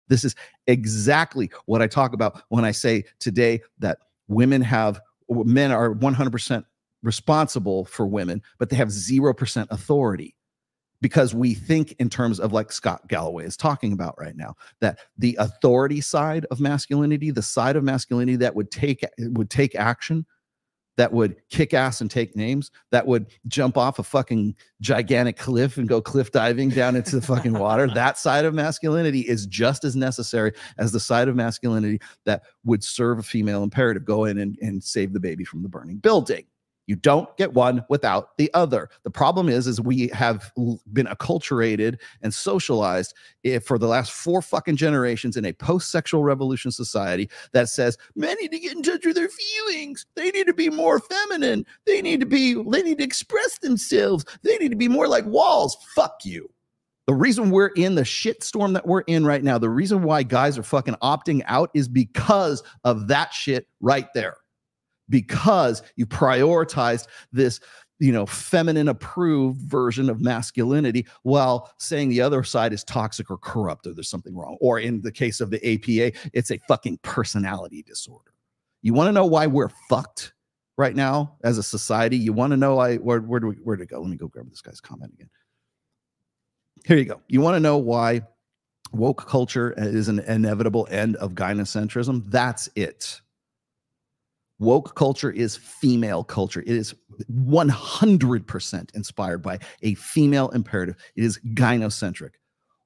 This is exactly what I talk about when I say today that men are 100% responsible for women, but they have 0% authority. Because we think in terms of, like Scott Galloway is talking about right now, that the authority side of masculinity, the side of masculinity that would take action, that would kick ass and take names, that would jump off a fucking gigantic cliff and go cliff diving down into the fucking water, that side of masculinity is just as necessary as the side of masculinity that would serve a female imperative. Go in and save the baby from the burning building. You don't get one without the other. The problem is we have been acculturated and socialized for the last 4 fucking generations in a post-sexual revolution society that says men need to get in touch with their feelings. They need to be more feminine. They need to express themselves. They need to be more like walls. Fuck you. The reason we're in the shitstorm that we're in right now, the reason why guys are fucking opting out is because of that shit right there. Because you prioritized this, feminine approved version of masculinity while saying the other side is toxic or corrupt or there's something wrong. Or in the case of the APA, it's a fucking personality disorder. You want to know why we're fucked right now as a society? You want to know where'd it go? Let me go grab this guy's comment again. Here you go. You want to know why woke culture is an inevitable end of gynocentrism? That's it. Woke culture is female culture. It is 100% inspired by a female imperative. It is gynocentric.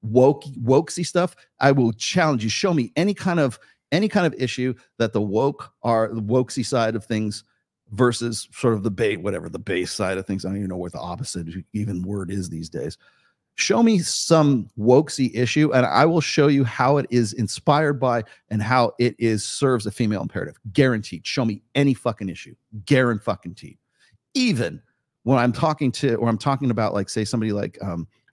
Wokesy stuff, I will challenge you. Show me any kind of issue that the wokesy side of things versus sort of the base side of things. I don't even know what the opposite even word is these days. Show me some wokesy issue, and I will show you how it is inspired by and how it serves a female imperative. Guaranteed. Show me any fucking issue. Guaranteed. Even when I'm talking about, like, say, somebody like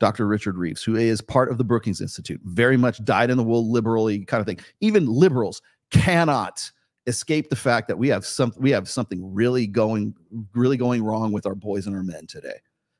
Dr. Richard Reeves, who is part of the Brookings Institute, very much dyed-in-the-wool liberally kind of thing. Even liberals cannot escape the fact that we have something really going wrong with our boys and our men today.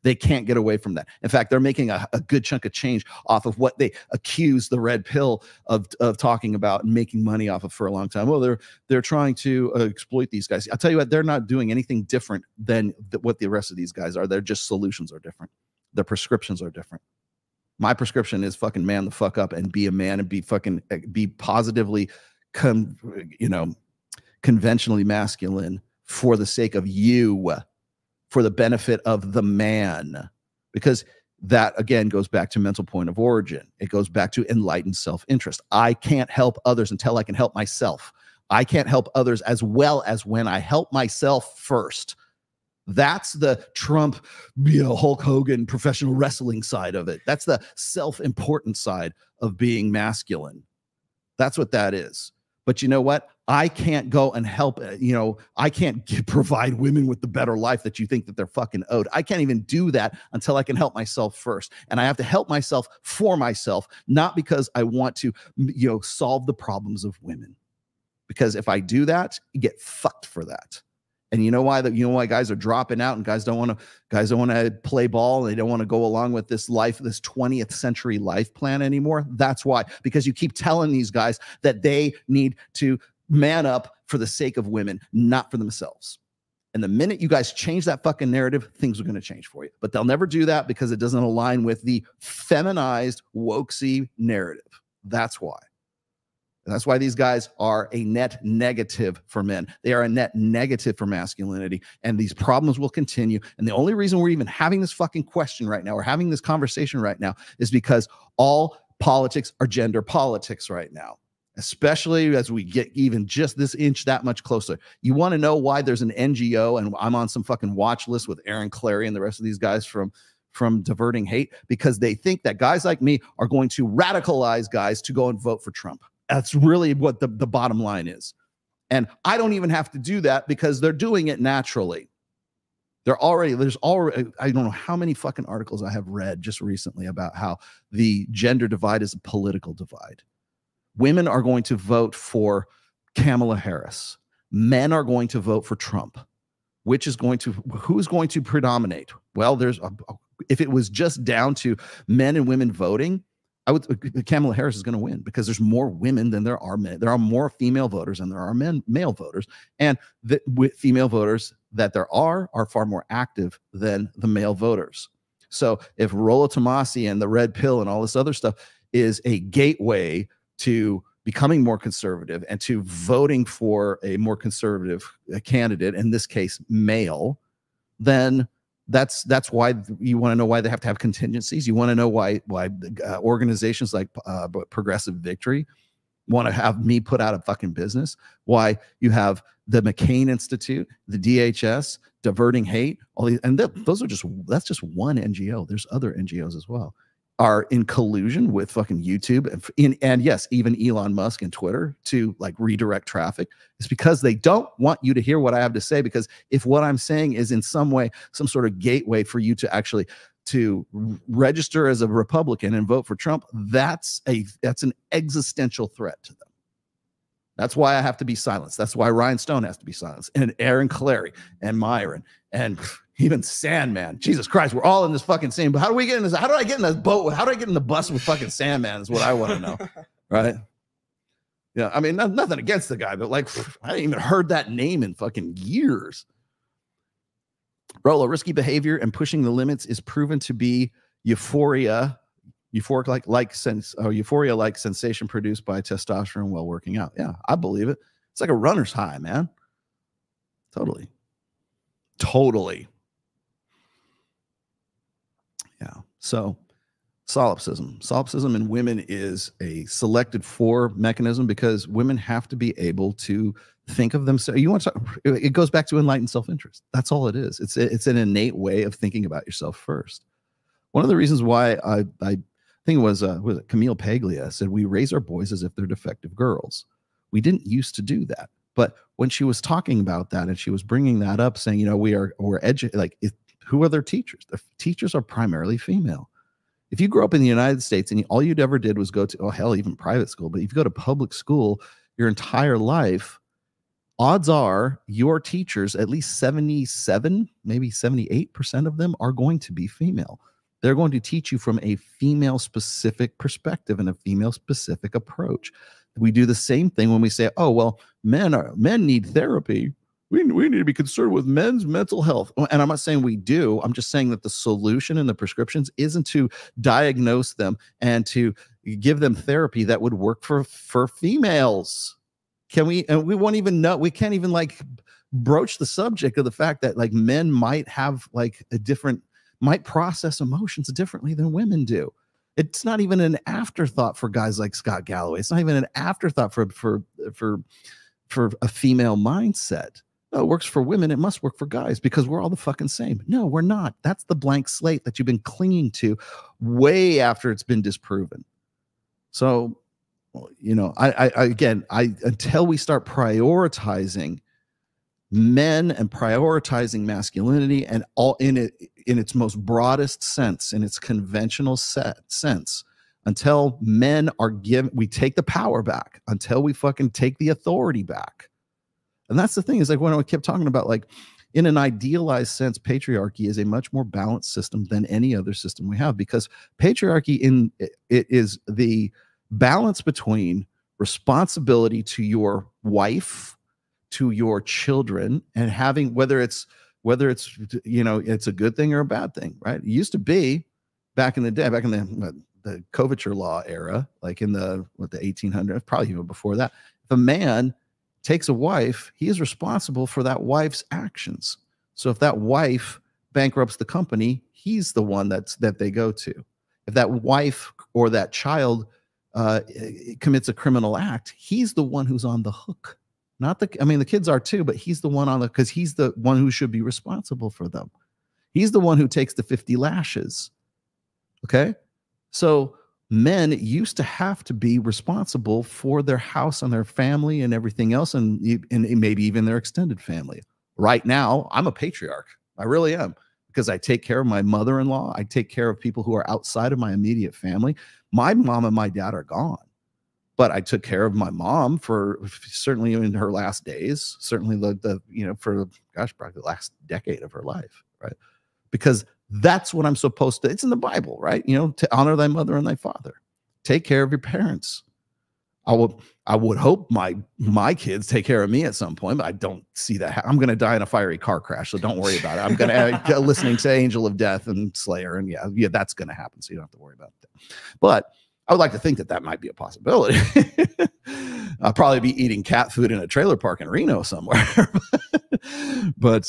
They can't get away from that. In fact, they're making a good chunk of change off of what they accuse the red pill of talking about and making money off of for a long time. Well, they're trying to exploit these guys. I'll tell you what, they're not doing anything different than what the rest of these guys are. Their just solutions are different. Their prescriptions are different. My prescription is fucking man the fuck up and be a man and be positively, conventionally masculine for the sake of you. For the benefit of the man, because that again goes back to mental point of origin. It goes back to enlightened self-interest. I can't help others until I can help myself. I can't help others as well as when I help myself first. That's the Trump, Hulk Hogan professional wrestling side of it. That's the self-important side of being masculine. That's what that is. But you know what? I can't go and help, I can't provide women with the better life that you think that they're fucking owed. I can't even do that until I can help myself first. And I have to help myself for myself, not because I want to, solve the problems of women. Because if I do that, you get fucked for that. And you know why guys are dropping out and guys don't want to play ball. And they don't want to go along with this 20th century life plan anymore. That's why, because you keep telling these guys that they need to man up for the sake of women, not for themselves. And the minute you guys change that fucking narrative, things are going to change for you. But they'll never do that because it doesn't align with the feminized, wokesy narrative. That's why. And that's why these guys are a net negative for men. They are a net negative for masculinity. And these problems will continue. And the only reason we're even having this fucking question right now, or having this conversation right now, is because all politics are gender politics right now. Especially as we get even just this inch that much closer. You want to know why there's an NGO, and I'm on some fucking watch list with Aaron Clary and the rest of these guys from Diverting Hate, because they think that guys like me are going to radicalize guys to go and vote for Trump. That's really what the bottom line is. And I don't even have to do that because they're doing it naturally. There's already, I don't know how many fucking articles I have read just recently about how the gender divide is a political divide. Women are going to vote for Kamala Harris. Men are going to vote for Trump. Who's going to predominate? Well, if it was just down to men and women voting, Kamala Harris is going to win because there's more women than there are men. There are more female voters than there are male voters. And with female voters that there are far more active than the male voters. So if Rollo Tomasi and the red pill and all this other stuff is a gateway to becoming more conservative and to voting for a more conservative candidate, in this case, male, then that's why you want to know why they have to have contingencies. You want to know why organizations like Progressive Victory want to have me put out of fucking business, why you have the McCain Institute, the DHS, Diverting Hate, all these, and that's just one NGO. There's other NGOs as well, are in collusion with fucking YouTube and yes, even Elon Musk and Twitter to like redirect traffic. It's because they don't want you to hear what I have to say, because if what I'm saying is in some way some sort of gateway for you to actually to register as a Republican and vote for Trump, that's an existential threat to them. That's why I have to be silenced. That's why Ryan Stone has to be silenced, and Aaron Clary and Myron and even Sandman. Jesus Christ, we're all in this fucking same. But how do we get in this? How do I get in this boat? How do I get in the bus with fucking Sandman? Is what I want to know, right? Yeah, I mean, nothing against the guy, but like, I haven't even heard that name in fucking years. Rollo, risky behavior and pushing the limits is proven to be euphoria like sensation produced by testosterone while working out. Yeah, I believe it. It's like a runner's high, man. Totally. Yeah. So solipsism in women is a selected for mechanism because women have to be able to think of themselves. You want to talk, it goes back to enlightened self-interest. That's all it is. It's an innate way of thinking about yourself first. One of the reasons why I think it was Camille Paglia said, we raise our boys as if they're defective girls. We didn't used to do that. But when she was talking about that and she was bringing that up, saying, you know, we're like, who are their teachers? The teachers are primarily female. If you grew up in the United States and all you'd ever did was go to, oh, hell, even private school, but if you go to public school your entire life, odds are your teachers, at least 77, maybe 78% of them are going to be female. They're going to teach you from a female-specific perspective and a female-specific approach. We do the same thing when we say, oh, well, men need therapy. We need to be concerned with men's mental health. And I'm not saying we do. I'm just saying that the solution and the prescriptions isn't to diagnose them and to give them therapy that would work for females. We won't even know. We can't even like broach the subject of the fact that like men might have like might process emotions differently than women do. It's not even an afterthought for guys like Scott Galloway. It's not even an afterthought for a female mindset. No, it works for women. It must work for guys because we're all the fucking same. No, we're not. That's the blank slate that you've been clinging to way after it's been disproven. So, you know, again, until we start prioritizing men and prioritizing masculinity and all in its most broadest sense, in its conventional sense, until men are we take the power back, until we fucking take the authority back. And that's the thing, is like when I kept talking about, like, in an idealized sense, patriarchy is a much more balanced system than any other system we have, because patriarchy it is the balance between responsibility to your wife, to your children, and having whether it's you know, it's a good thing or a bad thing, right? It used to be back in the day, back in the coverture law era, like in the 1800s, probably even before that, if a man takes a wife, he is responsible for that wife's actions. So if that wife bankrupts the company, he's the one that they go to. If that wife or that child commits a criminal act, he's the one who's on the hook. I mean, the kids are too, but he's the one because he's the one who should be responsible for them. He's the one who takes the 50 lashes. Okay. So men used to have to be responsible for their house and their family and everything else, and maybe even their extended family. Right now, I'm a patriarch. I really am, because I take care of my mother-in-law. I take care of people who are outside of my immediate family. My mom and my dad are gone, but I took care of my mom for certainly in her last days, certainly for probably the last decade of her life, right? Because that's what I'm supposed to. It's in the Bible, right? You know, to honor thy mother and thy father. take care of your parents. I would hope my kids take care of me at some point, but I don't see that. I'm going to die in a fiery car crash, so don't worry about it. I'm going to listening to Angel of Death and Slayer, and yeah, that's going to happen, so you don't have to worry about that. But I would like to think that that might be a possibility. I'll probably be eating cat food in a trailer park in Reno somewhere. but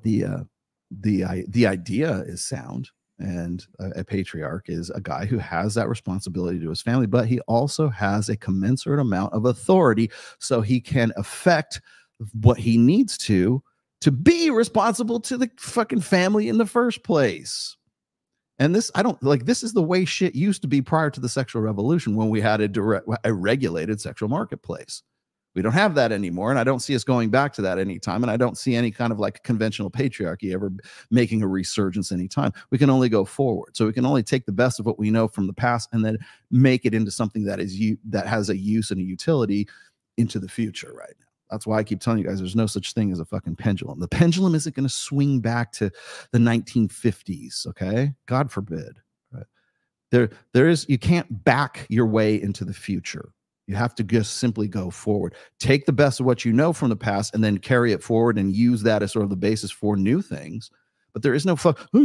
the idea is sound. And a patriarch is a guy who has that responsibility to his family, but he also has a commensurate amount of authority so he can affect what he needs to be responsible to the fucking family in the first place. And this, I don't like, this is the way shit used to be prior to the sexual revolution, when we had a regulated sexual marketplace. We don't have that anymore, and I don't see us going back to that anytime, and I don't see any kind of like conventional patriarchy ever making a resurgence anytime. We can only go forward, so we can only take the best of what we know from the past and then make it into something that has a use and a utility into the future right now. That's why I keep telling you guys there's no such thing as a fucking pendulum. The pendulum isn't going to swing back to the 1950s, okay? God forbid. Right? You can't back your way into the future. You have to just simply go forward. Take the best of what you know from the past and then carry it forward and use that as sort of the basis for new things. But there is no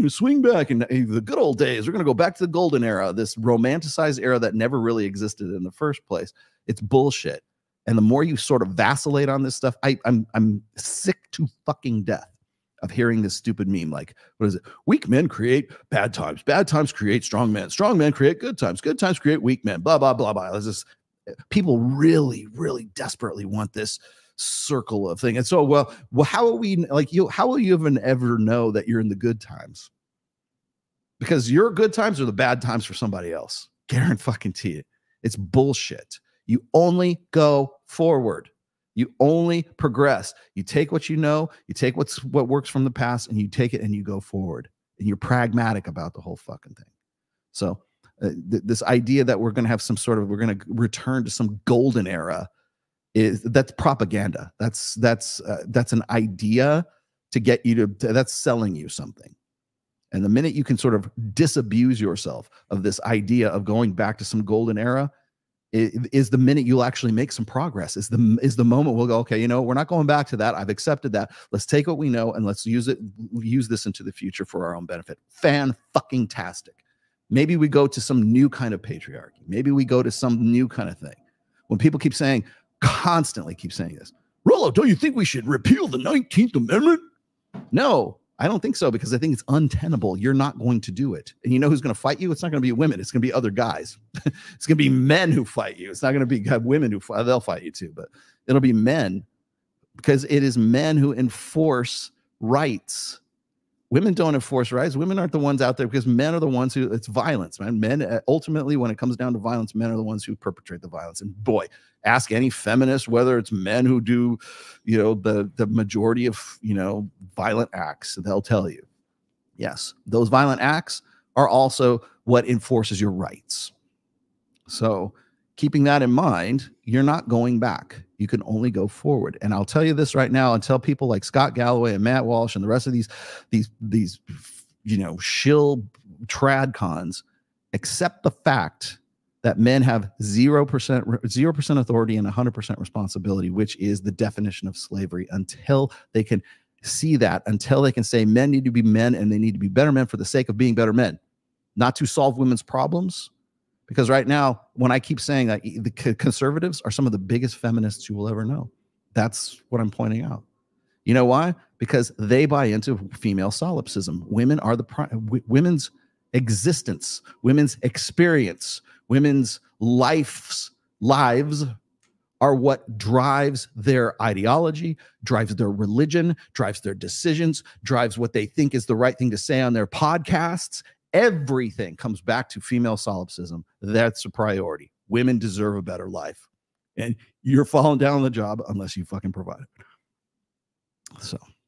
swing back in the good old days. We're going to go back to the golden era, this romanticized era that never really existed in the first place. It's bullshit. And the more you sort of vacillate on this stuff, I'm sick to fucking death of hearing this stupid meme. Like, what is it? Weak men create bad times. Bad times create strong men. Strong men create good times. Good times create weak men. Blah, blah, blah, blah. It's just, people really, really desperately want this circle of thing. And so, well, how are we like how will you even ever know that you're in the good times? Because your good times are the bad times for somebody else. Guarantee it. It's bullshit. You only go forward. You only progress. You take what you know, you take what works from the past, and you take it and you go forward. And you're pragmatic about the whole fucking thing. So this idea that we're going to have we're going to return to some golden era, that's propaganda. That's an idea to get you that's selling you something. And the minute you can sort of disabuse yourself of this idea of going back to some golden era, is the minute you'll actually make some progress. Is the moment we'll go, okay, you know, we're not going back to that. I've accepted that. Let's take what we know and let's use this into the future for our own benefit. Fan-fucking-tastic. Maybe we go to some new kind of patriarchy. Maybe we go to some new kind of thing. When people constantly keep saying this, Rollo, don't you think we should repeal the 19th Amendment? No, I don't think so, because I think it's untenable. You're not going to do it. And you know who's going to fight you? It's not going to be women. It's going to be other guys. It's going to be men who fight you. It's not going to be women who fight. They'll fight you too, but it'll be men, because it is men who enforce rights. Women don't enforce rights. Women aren't the ones out there, because men are the ones who, it's violence, man. Men, ultimately, when it comes down to violence, men are the ones who perpetrate the violence. And boy, ask any feminist, whether it's men who do, you know, the majority of, you know, violent acts, they'll tell you, yes, those violent acts are also what enforces your rights. So keeping that in mind, you're not going back. You can only go forward. And I'll tell you this right now, and tell people like Scott Galloway and Matt Walsh and the rest of these you know, shill trad cons, accept the fact that men have 0% authority and 100% responsibility, which is the definition of slavery, until they can see that, until they can say men need to be men and they need to be better men for the sake of being better men, not to solve women's problems. Because right now, when I keep saying that, the conservatives are some of the biggest feminists you will ever know. That's what I'm pointing out. You know why? Because they buy into female solipsism. Women are women's existence, women's experience, women's lives are what drives their ideology, drives their religion, drives their decisions, drives what they think is the right thing to say on their podcasts. Everything comes back to female solipsism. That's a priority. Women deserve a better life. And you're falling down on the job unless you fucking provide it. So